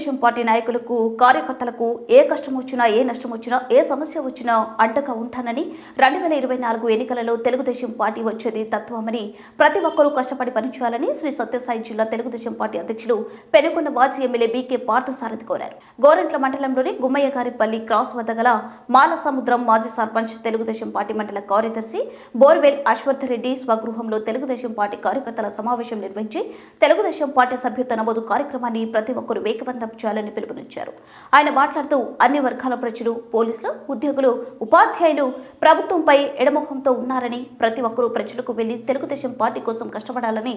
Telugu Desam party నాయకులకు కార్యకర్తలకు ఏ కష్టం వచ్చినా ఏ నష్టం వచ్చినా ఏ సమస్య వచ్చినా అండగా ఉంటానని 2024 ఎన్నికలలో తెలుగుదేశం పార్టీ వచ్చేది తత్వమని ప్రతి ఒక్కరూ కష్టపడి పనిచేయాలని శ్రీ సత్యసాయి జిల్లా తెలుగుదేశం పార్టీ అధ్యక్షులు పెనుకొండ మాజీ ఎమ్మెల్యే బీకే పార్థసారథి కోరారు. గోరంట్ల మండలంలోని గుమ్మయ్యగారిపల్లి క్రాస్ వద్ద గల మాలసముద్రం మాజీ సర్పంచ్ తెలుగుదేశం పార్టీ మండల కార్యదర్శి బోర్వెల్ అశ్వర్థ రెడ్డి స్వగృహంలో తెలుగుదేశం పార్టీ కార్యకర్తల సమావేశం నిర్వహించి తెలుగుదేశం పార్టీ సభ్యత్వ నమోదు కార్యక్రమాన్ని ప్రతి ఒక్కరూ వేగవంతం చేయాలని పిలుపునిచ్చారు. ఆయన మాట్లాడుతూ అన్ని వర్గాల ప్రజలు, పోలీసులు, ఉద్యోగులు, ఉపాధ్యాయులు ప్రభుత్వంపై ఎడమొహంతో ఉన్నారని ప్రతి ఒక్కరూ ప్రజలకు వెళ్లి తెలుగుదేశం పార్టీ కోసం కష్టపడాలని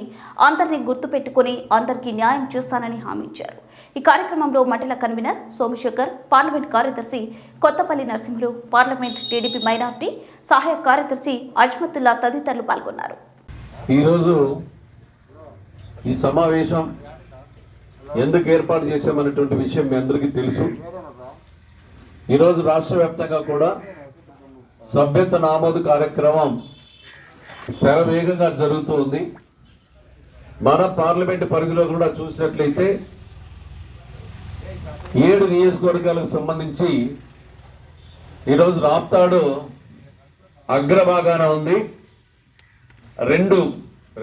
అందరినీ గుర్తుపెట్టుకుని అందరికీ న్యాయం చేస్తానని హామీ ఇచ్చారు. ఈ కార్యక్రమంలో మండల కన్వీనర్ సోమశేఖర్, పార్లమెంట్ కార్యదర్శి Kothapalli Narasimhulu, parliament TDP minority సహాయ కార్యదర్శి అజ్మతుల్లా తదితరులు పాల్గొన్నారు. ఈరోజు ఈ సమావేశం ఎందుకు ఏర్పాటు చేశామనేటువంటి విషయం మీ అందరికీ తెలుసు. ఈరోజు రాష్ట్ర వ్యాప్తంగా కూడా సభ్యత్వ నమోదు కార్యక్రమం శరవేగంగా జరుగుతూ ఉంది. మన పార్లమెంటు పరిధిలో కూడా చూసినట్లయితే 7 నియోజకవర్గాలకు సంబంధించి ఈరోజు రాప్తాడు అగ్రభాగాన ఉంది.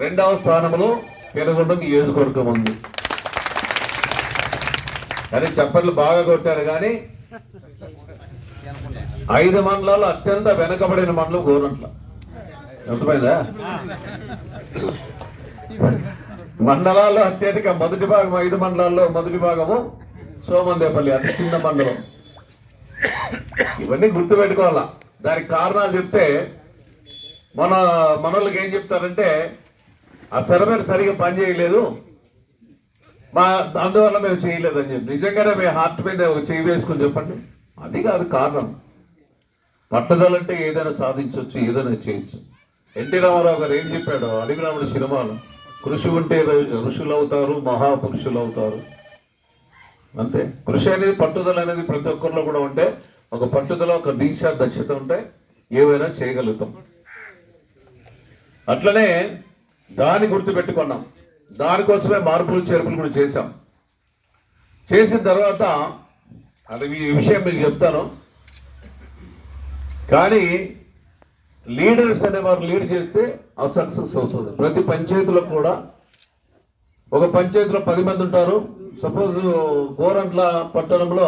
రెండవ స్థానంలో పెనుగొండ నియోజకవర్గం ఉంది. కానీ చప్పట్లు బాగా కొట్టారు. కానీ 5 మండలాల్లో అత్యంత వెనకబడిన మండలం గోరంట్ల. అర్థమైందా? మండలాల్లో అత్యధిక మొదటి భాగం 5 మండలాల్లో మొదటి భాగము సోమందేపల్లి, అతి చిన్న మండలం. ఇవన్నీ గుర్తుపెట్టుకోవాలా. దానికి కారణాలు చెప్తే మనోళ్ళకి ఏం చెప్తారంటే ఆ సర్వేర్ సరిగా పనిచేయలేదు, అందువల్ల మేము చేయలేదని చెప్పి. నిజంగానే మేము హార్ట్ మీద చేయి వేసుకుని చెప్పండి. అది కాదు కారణం. పట్టుదలంటే ఏదైనా సాధించవచ్చు, ఏదైనా చేయొచ్చు. ఎన్టీ రామారావు గారు ఏం చెప్పాడు అడిగినప్పుడు సినిమాలు, కృషి ఉంటే ఋషులు అవుతారు, మహాపురుషులు అవుతారు. అంతే. కృషి అనేది, పట్టుదల అనేది ప్రతి ఒక్కరిలో కూడా ఉంటే, ఒక పట్టుదల, ఒక దీక్ష, దక్షత ఉంటే ఏవైనా చేయగలుగుతాం. అట్లనే దాన్ని గుర్తుపెట్టుకున్నాం. దానికోసమే మార్పులు చేర్పులు కూడా చేశాం. చేసిన తర్వాత అది ఈ విషయం మీకు చెప్తాను. కానీ లీడర్స్ అనేవారు లీడ్ చేస్తే ఆ సక్సెస్ అవుతుంది. ప్రతి పంచాయతీలో కూడా ఒక పంచాయతీలో 10 మంది ఉంటారు. సపోజ్ గోరంట్ల పట్టణంలో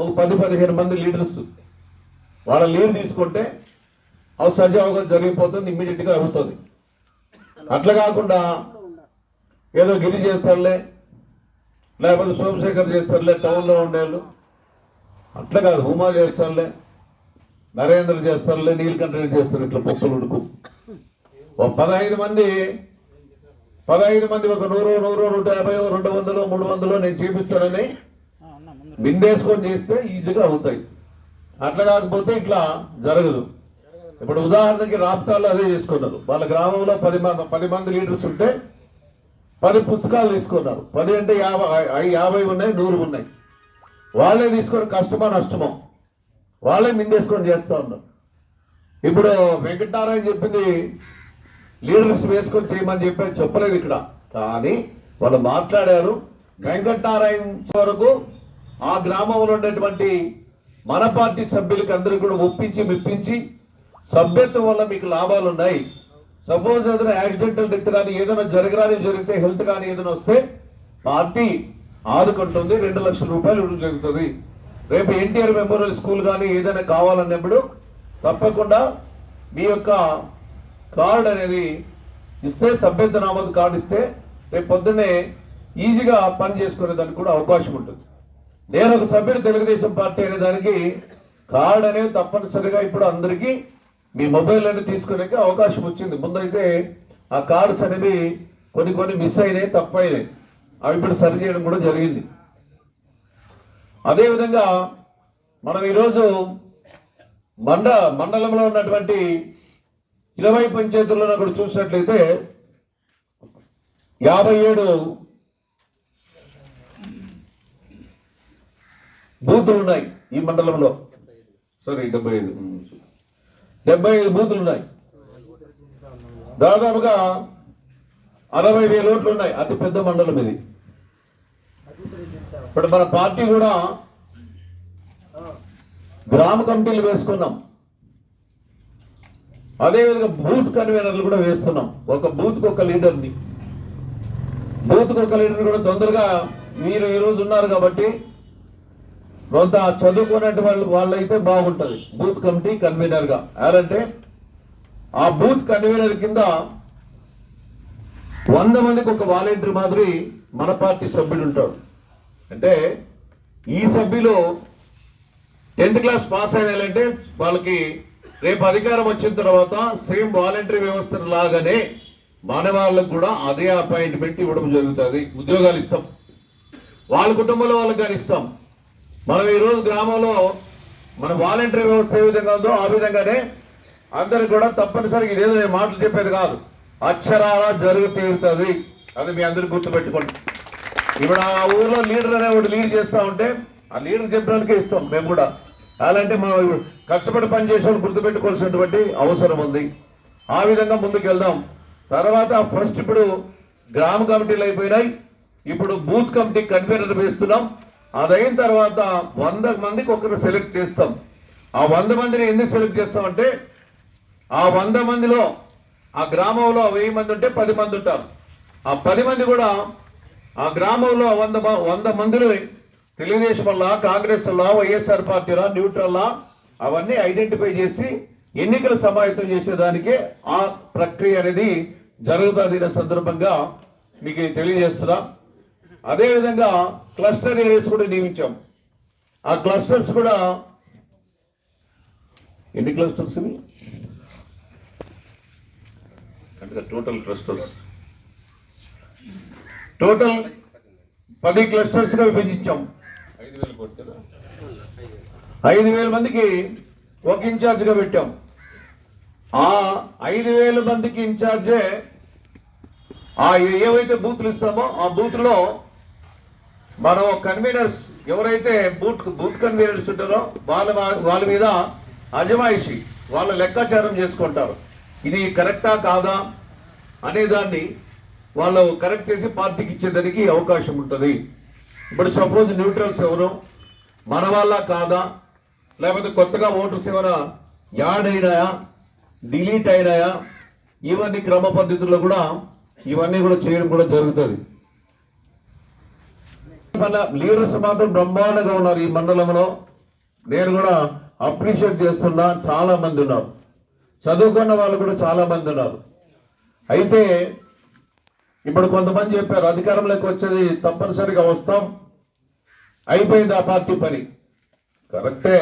ఒక 10-15 మంది లీడర్స్ వాళ్ళ లీడ్ తీసుకుంటే అవి సజావుగా జరిగిపోతుంది, ఇమ్మీడియట్గా అవుతుంది. అట్లా కాకుండా ఏదో గిరి చేస్తారులే, లేకపోతే సోమశేఖర్ చేస్తారులే, టౌన్లో ఉండేవాళ్ళు అట్లా కాదు. హుమా చేస్తారులే, నరేంద్ర చేస్తారులే, నీలకంఠ చేస్తారు. ఇట్లా పొక్కులు ఉడుకు ఒక 15 మంది ఒక 100, 150, 200, 300 నేను చూపిస్తానని బిందేసుకొని చేస్తే ఈజీగా అవుతాయి. అట్లా కాకపోతే ఇట్లా జరగదు. ఇప్పుడు ఉదాహరణకి రాప్తాల్లో అదే చేసుకున్నారు. వాళ్ళ గ్రామంలో 10 మంది లీడర్స్ ఉంటే 10 పుస్తకాలు తీసుకున్నారు. 10 అంటే 50 ఉన్నాయి, 100 ఉన్నాయి. వాళ్ళే తీసుకొని కష్టమో నష్టమో వాళ్ళే మిందేసుకొని చేస్తూ ఉన్నారు. ఇప్పుడు వెంకటనారాయణ చెప్పింది లీడర్స్ వేసుకొని చేయమని చెప్పలేదు ఇక్కడ. కానీ వాళ్ళు మాట్లాడారు. వెంకటనారాయణ వరకు ఆ గ్రామంలో ఉండేటువంటి మన పార్టీ సభ్యులకి అందరూ కూడా ఒప్పించి మెప్పించి, సభ్యత్వం వల్ల మీకు లాభాలు ఉన్నాయి. సపోజ్ ఏదైనా యాక్సిడెంటల్ డెత్ కానీ ఏదైనా జరిగితే, హెల్త్ కానీ ఏదైనా వస్తే పార్టీ ఆదుకుంటుంది. 2 లక్షల రూపాయలు ఇవ్వడం జరుగుతుంది. రేపు ఎన్టీఆర్ మెమోరియల్ స్కూల్ కానీ ఏదైనా కావాలన్నప్పుడు తప్పకుండా మీ యొక్క కార్డు అనేది ఇస్తే, సభ్యత్వ నమోదు కార్డు ఇస్తే రేపు పొద్దున్నే ఈజీగా పని చేసుకునే దానికి కూడా అవకాశం ఉంటుంది. నేను ఒక సభ్యుడు తెలుగుదేశం పార్టీ అనే దానికి కార్డు అనేది తప్పనిసరిగా ఇప్పుడు అందరికీ మీ మొబైల్ అనేది తీసుకునే అవకాశం వచ్చింది. ముందైతే ఆ కార్డ్స్ అనేవి కొన్ని మిస్ అయినాయి, తప్పైనాయి. అవి ఇప్పుడు సరి చేయడం కూడా జరిగింది. అదేవిధంగా మనం ఈరోజు మండలంలో ఉన్నటువంటి 20 పంచాయతీల్లో కూడా చూసినట్లయితే 57 బూతులు ఉన్నాయి ఈ మండలంలో. సారీ 75 బూతులు ఉన్నాయి. దాదాపుగా 60,000 ఓట్లు ఉన్నాయి. అతి పెద్ద మండలం ఇది. ఇప్పుడు మన పార్టీ కూడా గ్రామ కమిటీలు వేసుకున్నాం, అదేవిధంగా బూత్ కన్వీనర్లు కూడా వేస్తున్నాం. ఒక బూత్కి ఒక లీడర్ని, బూత్కి ఒక లీడర్ని కూడా తొందరగా మీరు ఈరోజు ఉన్నారు కాబట్టి కొంత చదువుకున్నటువంటి వాళ్ళైతే బాగుంటుంది. బూత్ కమిటీ కన్వీనర్గా ఎవరంటే ఆ బూత్ కన్వీనర్ కింద 100 మందికి ఒక వాలంటీర్ మాదిరి మన పార్టీ సభ్యుడు ఉంటాడు. అంటే ఈ సభ్యులు 10th క్లాస్ పాస్ అయినాలంటే వాళ్ళకి రేపు అధికారం వచ్చిన తర్వాత సేమ్ వాలంటరీ వ్యవస్థ లాగానే మన వాళ్ళకు కూడా అదే అపాయింట్మెంట్ ఇవ్వడం జరుగుతుంది. ఉద్యోగాలు ఇస్తాం, వాళ్ళ కుటుంబంలో వాళ్ళకి కానీ ఇస్తాం. మనం ఈరోజు గ్రామంలో మన వాలంటరీ వ్యవస్థ ఏ విధంగా ఉందో ఆ విధంగానే అందరికి కూడా తప్పనిసరిగా ఇదేదో నేను మాటలు చెప్పేది కాదు, అక్షరాలా జరుగు తీరుతుంది. అది మీ అందరికి గుర్తుపెట్టుకోండి. ఇప్పుడు ఆ ఊర్లో లీడర్ అనేవాడు లీడ్ చేస్తూ ఉంటే ఆ లీడర్ చెప్పడానికే ఇస్తాం మేము కూడా. అలాంటి మనం కష్టపడి పనిచేసే వాళ్ళు గుర్తుపెట్టుకోవాల్సినటువంటి అవసరం ఉంది. ఆ విధంగా ముందుకు వెళ్దాం. తర్వాత ఫస్ట్ ఇప్పుడు గ్రామ కమిటీలు అయిపోయినాయి, ఇప్పుడు బూత్ కమిటీ కన్వీనర్ వేస్తున్నాం. అదైన తర్వాత 100 మందికి ఒకరు సెలెక్ట్ చేస్తాం. ఆ 100 మందిని ఎందుకు సెలెక్ట్ చేస్తామంటే ఆ 100 మందిలో ఆ గ్రామంలో 1000 మంది ఉంటే 10 మంది ఉంటారు. ఆ 10 మంది కూడా ఆ గ్రామంలో 100 మందిలో తెలుగుదేశం వల్ల, కాంగ్రెస్ వల్ల, వైఎస్ఆర్ పార్టీలా, న్యూట్రల్లా అవన్నీ ఐడెంటిఫై చేసి ఎన్నికల సమాయత్తం చేసేదానికే ఆ ప్రక్రియ అనేది జరుగుతుంది. సందర్భంగా మీకు తెలియజేస్తున్నా. అదేవిధంగా క్లస్టర్ ఏరియాస్ కూడా నియమించాం. ఆ క్లస్టర్స్ కూడా ఎన్ని క్లస్టర్స్ ఇవి అంటే టోటల్ క్లస్టర్స్ టోటల్ 10 క్లస్టర్స్ గా విభజించాం. 5,000 మందికి ఒక ఇన్ఛార్జ్ గా పెట్టాం. ఆ 5,000 మందికి ఇన్ఛార్జే ఆ ఏవైతే బూత్లు ఇస్తామో ఆ బూత్ లో మనం కన్వీనర్స్ ఎవరైతే బూత్ కన్వీనర్స్ ఉంటారో వాళ్ళ మీద అజమాయిషి వాళ్ళ లెక్కాచారం చేసుకుంటారు. ఇది కరెక్టా కాదా అనే దాన్ని వాళ్ళు కరెక్ట్ చేసి పార్టీకి ఇచ్చేదానికి అవకాశం ఉంటుంది. ఇప్పుడు సపోజ్ న్యూట్రల్స్ ఎవరు, మన వాళ్ళ కాదా, లేకపోతే కొత్తగా ఓటర్స్ ఏమైనా యాడ్ అయినాయా, డిలీట్ అయినాయా, ఇవన్నీ క్రమ పద్ధతుల్లో కూడా ఇవన్నీ కూడా చేయడం కూడా జరుగుతుంది. మన లీడర్స్ మాత్రం బ్రహ్మాండంగా ఉన్నారు ఈ మండలంలో. నేను కూడా అప్రిషియేట్ చేస్తున్నా. చాలా మంది ఉన్నారు, చదువుకున్న వాళ్ళు కూడా చాలా మంది ఉన్నారు. అయితే ఇప్పుడు కొంతమంది చెప్పారు అధికారంలోకి వచ్చేది తప్పనిసరిగా వస్తాం, అయిపోయింది ఆ పార్టీ పని. కరెక్టే,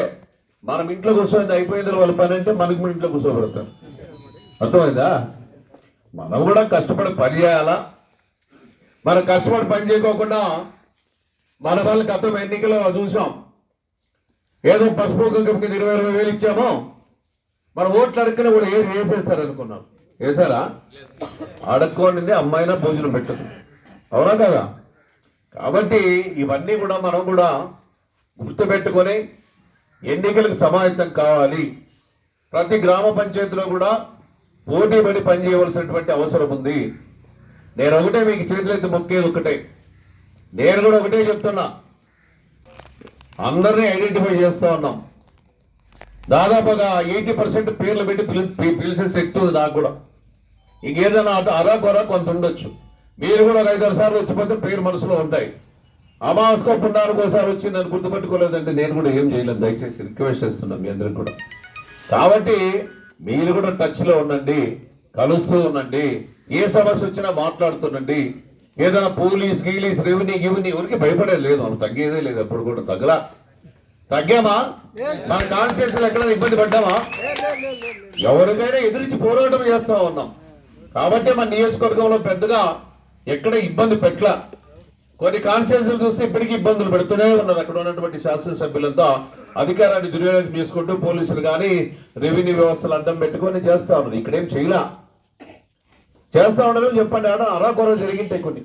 మనం ఇంట్లో కూర్చోయింది అయిపోయింది వాళ్ళ పని అంటే మనకి మన ఇంట్లో కూర్చోబెడతాం. అర్థమైందా? మనం కూడా కష్టపడి పని చేయాలా. మనం కష్టపడి పని చేయకోకుండా మన వాళ్ళకి గతం ఎన్నికలో చూసాం, ఏదో పసుపు కుంకుమ కింద 20,000 ఇచ్చామో మన ఓట్లు అడగనే కూడా ఏం వేసేస్తారు అనుకున్నాం. వేసారా? అడక్కోండి అమ్మాయినా భోజనం పెట్టదు, అవునా కదా? కాబట్టి ఇవన్నీ కూడా మనం కూడా గుర్తుపెట్టుకొని ఎన్నికలకు సమాయత్తం కావాలి. ప్రతి గ్రామ పంచాయతీలో కూడా పోటీ పడి పనిచేయవలసినటువంటి అవసరం ఉంది. నేను ఒకటే మీకు చేతులెత్తి మొక్కేది ఒకటే, నేను కూడా ఒకటే చెప్తున్నా, అందరినీ ఐడెంటిఫై చేస్తూ ఉన్నాం. దాదాపుగా 80% పేర్లు పెట్టి పిలిచే శక్తి ఉంది నాకు కూడా. ఇంకేదైనా అరా కొరా కొంత ఉండొచ్చు. మీరు కూడా 5-6 సార్లు వచ్చిపోతే పేరు మనసులో ఉంటాయి. అమావాస్కో పున్నానికి ఒకసారి వచ్చి నన్ను గుర్తుపెట్టుకోలేదంటే నేను కూడా ఏం చేయలేదు. దయచేసి రిక్వెస్ట్ చేస్తున్నాను మీ అందరికి కూడా. కాబట్టి మీరు కూడా టచ్లో ఉండండి, కలుస్తూ ఉండండి, ఏ సమస్య వచ్చినా మాట్లాడుతుండండి. ఏదైనా పోలీస్ గీలీస్ రెవెన్యూ ఎవరికి భయపడేది లేదు, మనం తగ్గేదే లేదు. ఎప్పుడు కూడా తగ్గామా? మన కాన్స్టిట్యూషన్ ఎక్కడ ఇబ్బంది పడ్డామా? ఎవరికైనా ఎదిరించి పోరాటం చేస్తూ ఉన్నాం. కాబట్టి మన నియోజకవర్గంలో పెద్దగా ఎక్కడ ఇబ్బంది పెట్టలా. కొన్ని కాన్స్టిట్యూషన్లు చూస్తే ఇప్పటికీ ఇబ్బందులు పెడుతూనే ఉన్నారు. అక్కడ ఉన్నటువంటి శాసనసభ్యులంతా అధికారాన్ని దుర్వినియోగం చేసుకుంటూ పోలీసులు కానీ రెవెన్యూ వ్యవస్థలు అడ్డం పెట్టుకొని చేస్తా ఉన్నారు. ఇక్కడేం చేయలా, చేస్తా ఉండదు చెప్పండి. అరాకొర జరిగింటాయి, కొన్ని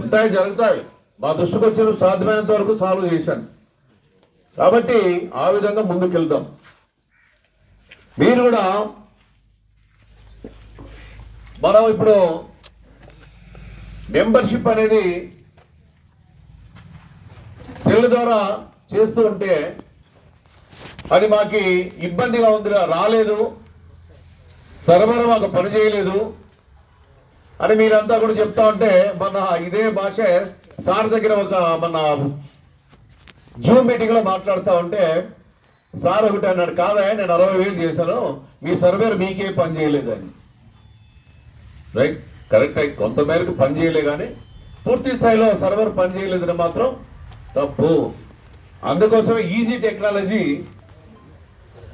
ఉంటాయి, జరుగుతాయి. మా దృష్టికి వచ్చిన సాధ్యమైనంత వరకు సాల్వ్ చేశాను. కాబట్టి ఆ విధంగా ముందుకెళ్దాం. మీరు కూడా మనం ఇప్పుడు మెంబర్షిప్ అనేది సెల్ ద్వారా చేస్తూ ఉంటే అది మాకు ఇబ్బందిగా ఉంది, రాలేదు, సర్వర్ మాకు పని చేయలేదు అని మీరంతా కూడా చెప్తా ఉంటే మన ఇదే భాష సార్ దగ్గర ఒక మన జూమ్ మీటింగ్ లో మాట్లాడుతూ ఉంటే సార్ ఒకటి అన్నాడు, కాదా నేను 60,000 చేశాను, మీ సర్వేర్ మీకే పని చేయలేదని. రైట్, కరెక్ట్, కొంత మేరకు పని చేయలే కానీ పూర్తి స్థాయిలో సర్వర్ పని చేయలేదని మాత్రం తప్పు. అందుకోసమే ఈజీ టెక్నాలజీ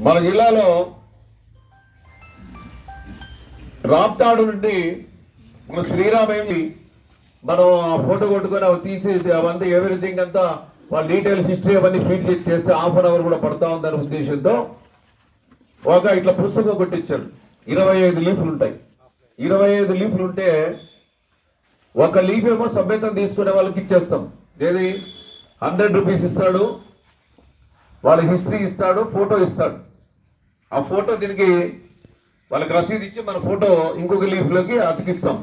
మన జిల్లాలో రాప్తాడు నుండి మన శ్రీరామేమి మనం ఆ ఫోటో కొట్టుకొని అవి తీసి అవన్నీ ఎవ్రీథింగ్ అంతా వాళ్ళ డీటెయిల్స్ హిస్టరీ అవన్నీ ఫీడ్ చేస్తే ½ అవర్ కూడా పడతా ఉందనే ఉద్దేశంతో ఒక ఇట్లా పుస్తకం కొట్టించారు. 25 లీఫ్లు ఉంటాయి. 25 లీఫ్లు ఉంటే ఒక లీఫ్ ఏమో సభ్యతం తీసుకునే వాళ్ళకి ఇచ్చేస్తాం. ఏది 100 రూపీస్ ఇస్తాడు, వాళ్ళ హిస్టరీ ఇస్తాడు, ఫోటో ఇస్తాడు. ఆ ఫోటో దీనికి వాళ్ళకి రసీదు ఇచ్చి మన ఫోటో ఇంకొక లీఫ్లోకి అతికిస్తాం.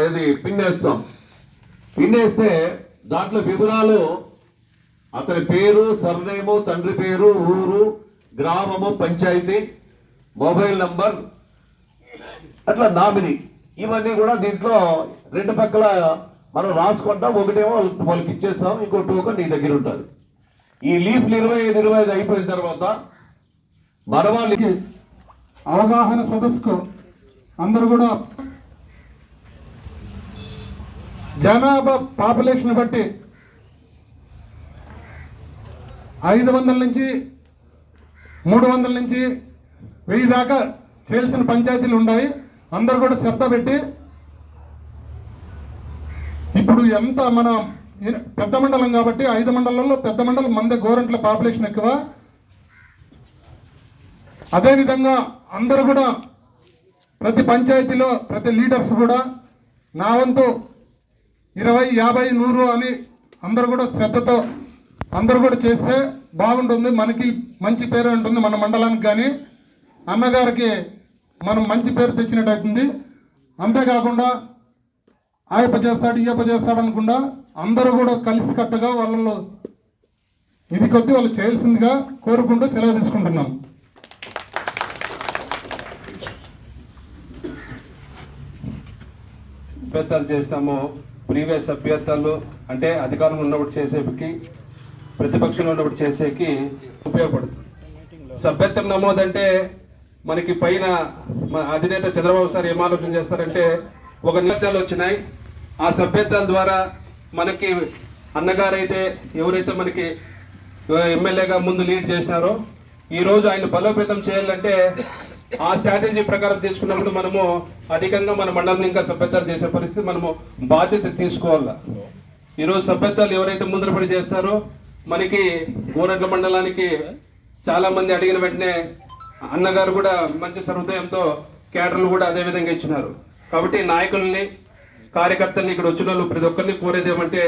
ఇది పిన్ వేస్తాం. పిన్ వేస్తే దాంట్లో వివరాలు అతని పేరు, సర్నేము, తండ్రి పేరు, ఊరు, గ్రామము, పంచాయతీ, మొబైల్ నంబర్, అట్లా నామినీ, ఇవన్నీ కూడా దీంట్లో 2 పక్కల మనం రాసుకుంటాం. ఒకటేమో వాళ్ళకి ఇచ్చేస్తాం, ఇంకో టోకన్ నీ దగ్గర ఉంటుంది. ఈ లీఫ్లు 25 అయిపోయిన తర్వాత మన వాళ్ళకి అవగాహన సదస్సుకు అందరూ కూడా జనాభా పాపులేషన్ బట్టి 500 నుంచి 300 నుంచి 1000 దాకా చేయాల్సిన పంచాయతీలు ఉన్నాయి. అందరూ కూడా శ్రద్ధ పెట్టి ఇప్పుడు ఎంత మన పెద్ద మండలం కాబట్టి 5 మండలాల్లో పెద్ద మండలం మందే గోరంట్ల పాపులేషన్ ఎక్కువ. అదేవిధంగా అందరూ కూడా ప్రతి పంచాయతీలో ప్రతి లీడర్స్ కూడా నా వంతు 20, 50, 100 అని అందరూ కూడా శ్రద్ధతో అందరూ కూడా చేస్తే బాగుంటుంది. మనకి మంచి పేరు ఉంటుంది, మన మండలానికి కానీ అన్నగారికి మనం మంచి పేరు తెచ్చినట్టు అవుతుంది. అంతేకాకుండా ఆయప్ప చేస్తాడు, ఈయప్ప చేస్తాడు అనుకుండా అందరూ కూడా కలిసికట్టుగా వాళ్ళలో ఇది కొద్ది వాళ్ళు చేయాల్సిందిగా కోరుకుంటూ సెలవు తీసుకుంటున్నాం. అభ్యర్థనలు చేసినాము. ప్రీవియస్ అభ్యర్థనలు అంటే అధికారంలో ఉన్నప్పుడు చేసేకి, ప్రతిపక్షంలో ఉన్నప్పుడు చేసేకి ఉపయోగపడుతుంది. సభ్యత్వం నమోదు అంటే మనకి పైన అధినేత చంద్రబాబు సార్ ఏం ఆలోచన చేస్తారంటే ఒక నిబంధనలు వచ్చినాయి. ఆ సభ్యత్వాల ద్వారా మనకి అన్నగారైతే ఎవరైతే మనకి ఎమ్మెల్యేగా ముందు లీడ్ చేసినారో ఈరోజు ఆయన బలోపేతం చేయాలంటే ఆ స్ట్రాటజీ ప్రకారం తీసుకున్నప్పుడు మనము అధికంగా మన మండలం ఇంకా సభ్యత్వాలు చేసే పరిస్థితి మనము బాధ్యత తీసుకోవాలి. ఈరోజు సభ్యత్వాలు ఎవరైతే ముందర పడి చేస్తారో మనకి గోరంట్ల మండలానికి చాలా మంది అడిగిన వెంటనే అన్నగారు కూడా మంచి సహృదయంతో క్యాడర్లు కూడా అదే విధంగా ఇచ్చినారు. కాబట్టి నాయకుల్ని, కార్యకర్తల్ని, ఇక్కడ వచ్చిన వాళ్ళు ప్రతి ఒక్కరిని కోరేది ఏమంటే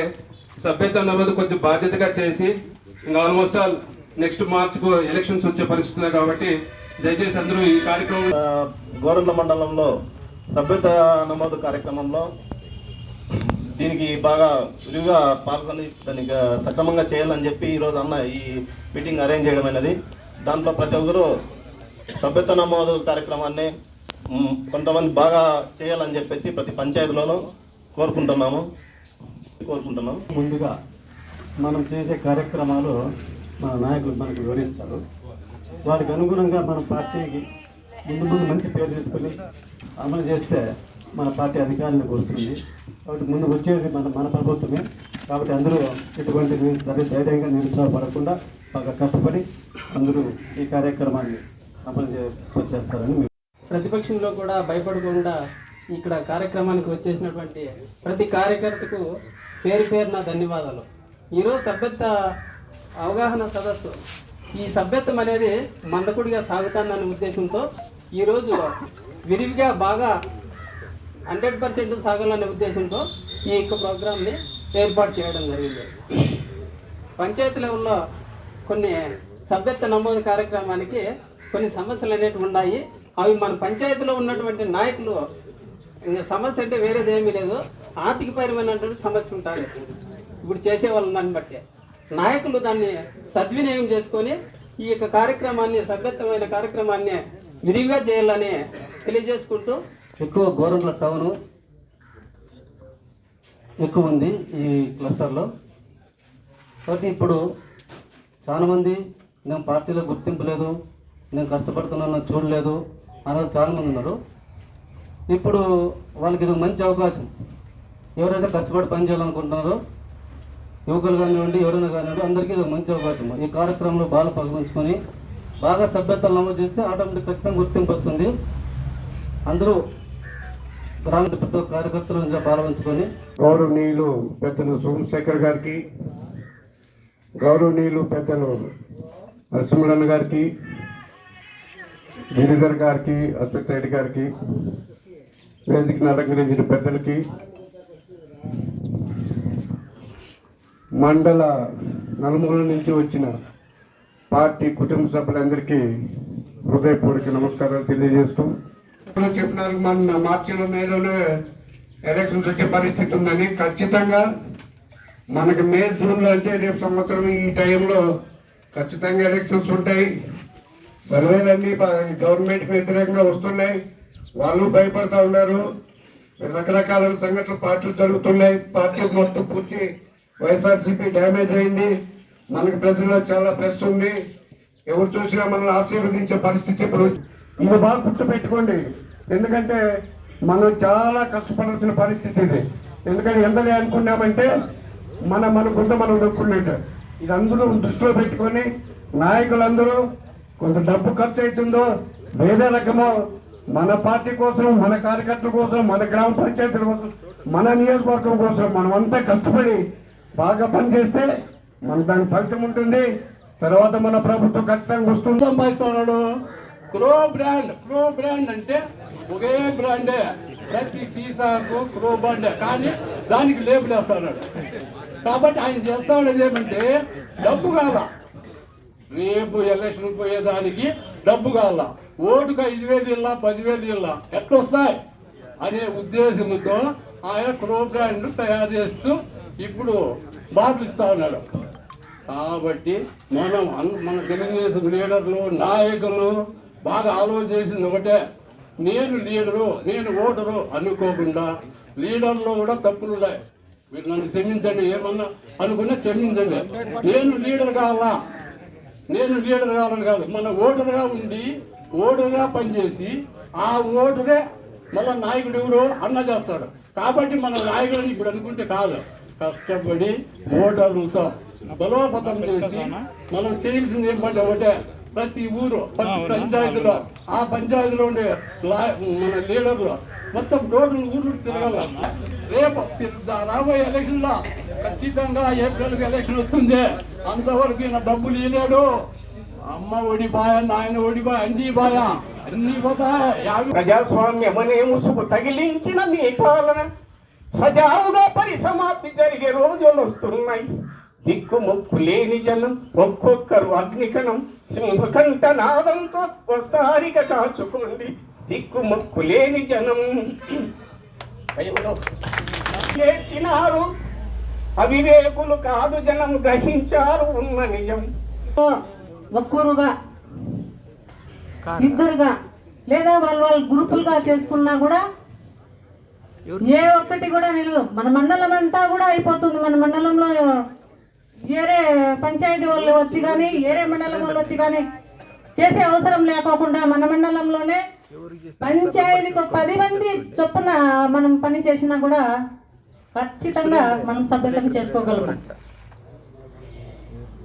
సభ్యత్వం నమోదు కొంచెం బాధ్యతగా చేసి ఇంకా ఆల్మోస్ట్ ఆల్ నెక్స్ట్ మార్చ్కు ఎలక్షన్స్ వచ్చే పరిస్థితులు కాబట్టి దయచేసి అందరూ ఈ కార్యక్రమం గోరంట్ల మండలంలో సభ్యత నమోదు కార్యక్రమంలో దీనికి బాగా విరివిగా పాల్గొని దానికి సక్రమంగా చేయాలని చెప్పి ఈరోజు అన్న ఈ మీటింగ్ అరేంజ్ చేయడం అనేది. దాంట్లో ప్రతి ఒక్కరూ సభ్యత నమోదు కార్యక్రమాన్ని కొంతమంది బాగా చేయాలని చెప్పేసి ప్రతి పంచాయతీలోనూ కోరుకుంటున్నాం. ముందుగా మనం చేసే కార్యక్రమాలు మన నాయకులు మనకు వివరిస్తారు. వాటికి అనుగుణంగా మన పార్టీకి ముందు మంచి పేరు తీసుకొని అమలు చేస్తే మన పార్టీ అధికారానికి వస్తుంది. కాబట్టి ముందుకు వచ్చేది మన ప్రభుత్వమే. కాబట్టి అందరూ ఎటువంటి ధైర్యంగా నిరుత్సాహపడకుండా బాగా కష్టపడి అందరూ ఈ కార్యక్రమాన్ని అమలు చేస్తారని ప్రతిపక్షంలో కూడా భయపడకుండా ఇక్కడ కార్యక్రమానికి వచ్చేసినటువంటి ప్రతి కార్యకర్తకు పేరు పేరున ధన్యవాదాలు. ఈరోజు సభ్యత్వ అవగాహన సదస్సు, ఈ సభ్యత్వం అనేది మందకుడిగా సాగుతుందనే ఉద్దేశంతో ఈరోజు విరివిగా బాగా 100% సాగాలనే ఉద్దేశంతో ఈ యొక్క ప్రోగ్రాంని ఏర్పాటు చేయడం జరిగింది. పంచాయతీ లెవెల్లో కొన్ని సభ్యత్వ నమోదు కార్యక్రమానికి కొన్ని సమస్యలు అనేవి ఉన్నాయి. అవి మన పంచాయతీలో ఉన్నటువంటి నాయకులు ఇంకా సమస్య అంటే వేరేది ఏమీ లేదు, ఆర్థికపరమైనటువంటి సమస్య ఉంటుంది ఇప్పుడు చేసే వాళ్ళని దాన్ని బట్టి. నాయకులు దాన్ని సద్వినియోగం చేసుకొని ఈ యొక్క కార్యక్రమాన్ని, సభ్యత్వమైన కార్యక్రమాన్ని విరివిగా చేయాలని తెలియజేసుకుంటూ, ఎక్కువ గోరంట్ల టౌను ఎక్కువ ఉంది ఈ క్లస్టర్లో. కాబట్టి ఇప్పుడు చాలామంది నేను పార్టీలో గుర్తింపు లేదు, నేను కష్టపడుతున్నాను చూడలేదు అనే చాలామంది ఉన్నారు. ఇప్పుడు వాళ్ళకి ఇది మంచి అవకాశం. ఎవరైతే కష్టపడి పనిచేయాలనుకుంటున్నారో యువకులు కానివ్వండి, ఎవరైనా కానివ్వండి, అందరికీ ఇది మంచి అవకాశం. ఈ కార్యక్రమంలో బాగా పాల్గొంచుకొని బాగా సభ్యతలు నమోదు చేస్తే ఆటోమేటిక్ ఖచ్చితంగా గుర్తింపు వస్తుంది. అందరూ గ్రామ ప్రతి ఒక్క కార్యకర్తలు పాల్గొంచుకొని గౌరవనీయులు పెద్దలు సోమశేఖర్ గారికి, గౌరవనీయులు పెద్దలు నరసింహన్ గారికి, గిరిధర్ గారికి, అశ్వత్ రెడ్డి గారికి, వేదికను అలంకరించిన పెద్దలకి, మండల నలుమూల నుంచి వచ్చిన పార్టీ కుటుంబ సభ్యులందరికీ హృదయపూర్వక నమస్కారాలు తెలియజేస్తూ, చెప్పినారు మన మార్చిలో మేలోనే ఎలక్షన్స్ వచ్చే పరిస్థితి ఉందని. ఖచ్చితంగా మనకి మే జూన్లో అంటే రేపు సంవత్సరం ఈ టైంలో ఖచ్చితంగా ఎలక్షన్స్ ఉంటాయి. సర్వేలన్నీ గవర్నమెంట్కి వ్యతిరేకంగా వస్తున్నాయి, వాళ్ళు భయపడతా ఉన్నారు. రకరకాల సంఘటనలు పార్టీలు జరుగుతున్నాయి. పార్టీ మొత్తం పూర్తి వైఎస్ఆర్సీపీ డ్యామేజ్ అయింది. మనకి ప్రజల్లో చాలా ప్రెస్ ఉంది. ఎవరు చూసినా మనల్ని ఆశీర్వదించే పరిస్థితి ఇప్పుడు. ఇది బాగా గుర్తుపెట్టుకోండి, ఎందుకంటే మనం చాలా కష్టపడాల్సిన పరిస్థితి ఇది. ఎందుకంటే ఎంతలే అనుకున్నామంటే మన గుంట మనం నొక్కున్నట్టు. ఇది అందరూ దృష్టిలో పెట్టుకొని నాయకులందరూ కొంత డబ్బు ఖర్చు అవుతుందో వేరే రకమో మన పార్టీ కోసం, మన కార్యకర్తల కోసం, మన గ్రామ పంచాయతీల కోసం, మన నియోజకవర్గం కోసం మనం అంతా కష్టపడి బాగా పనిచేస్తే మన దాని ఫలితం ఉంటుంది. తర్వాత మన ప్రభుత్వం ఖచ్చితంగా వస్తుంది. సంపాదిస్తున్నాడు. క్రో బ్రాండ్ అంటే ఒకే బ్రాండే, ప్రతి సీసాకు క్రో బ్రాండే, కానీ దానికి లేబుల్ వేస్తున్నాడు. కాబట్టి ఆయన చేస్తా ఉండేది ఏమంటే డబ్బు కావాల, రేపు ఎలక్షన్ పోయేదానికి డబ్బు కావాల, ఓటుకు 5,000 ఇల్లా 10,000 ఇల్లా ఎట్లొస్తాయి అనే ఉద్దేశంతో ఆయన క్రో బ్రాండ్ తయారు చేస్తూ ఇప్పుడు బాధిస్తా ఉన్నాడు. కాబట్టి మన తెలుగుదేశం లీడర్లు, నాయకులు బాగా ఆలోచన చేసింది ఒకటే, నేను లీడరు, నేను ఓటరు అనుకోకుండా లీడర్లో కూడా తప్పులు ఉన్నాయి. మీరు నన్ను క్షమించండి, ఏమన్నా అనుకున్నా క్షమించండి. నేను లీడర్ కావాలని కాదు, మన ఓటరుగా ఉండి ఓటరుగా పనిచేసి ఆ ఓటునే మళ్ళీ నాయకుడు ఎవరు అన్న చేస్తాడు. కాబట్టి మన నాయకుడిని ఇప్పుడు అనుకుంటే కాదు, కష్టపడి ఓటర్లతో బలోపతం చేసి మనం చేయాల్సింది ఏమంటే ఒకటే, ప్రతి ఊరు, ప్రతి పంచాయతీలో, ఆ పంచాయతీలో ఉండే మన లీడర్లు మొత్తం రోడ్లు ఊరు తిరగాల. రేపు రాబోయే ఎలక్షన్లో ఖచ్చితంగా ఏప్రిల్కి ఎలక్షన్ వస్తుంది. అంతవరకు ఈయన డబ్బులు ఇవ్వలేడు. అమ్మ ఒడిపాయ, నాయన ఒడిపాయ, అన్ని బాయ, అన్ని పోతాయి. ప్రజాస్వామ్యమనే ముసుగు తగిలించిన మీ పాలన సజావుగా పరిసమాప్తి జరిగే రోజులు వస్తున్నాయి. దిక్కుముక్కు లేని జనం ఒక్కొక్కరు అగ్నికణం సింహకంఠ నాదంతో వస్తారిక కాచుకోండి. దిక్కుముక్కు లేని జనం చేర్చినారు, అవివేకులు కాదు జనం గ్రహించారు ఉన్న నిజం. ఒక్కరుగా, ఇద్దరుగా, లేదా వాళ్ళు గ్రూపులుగా చేసుకున్నా కూడా ఏ ఒక్కటి కూడా నిలవు. మన మండలం అంతా కూడా అయిపోతుంది. మన మండలంలో ఏరే పంచాయతీ వాళ్ళు వచ్చి కానీ, ఏరే మండలం వాళ్ళు వచ్చి కానీ చేసే అవసరం లేకోకుండా మన మండలంలోనే పంచాయతీకి 10 మంది చొప్పున మనం పని చేసినా కూడా ఖచ్చితంగా మనం సభ్యతం చేసుకోగలుగుతాం.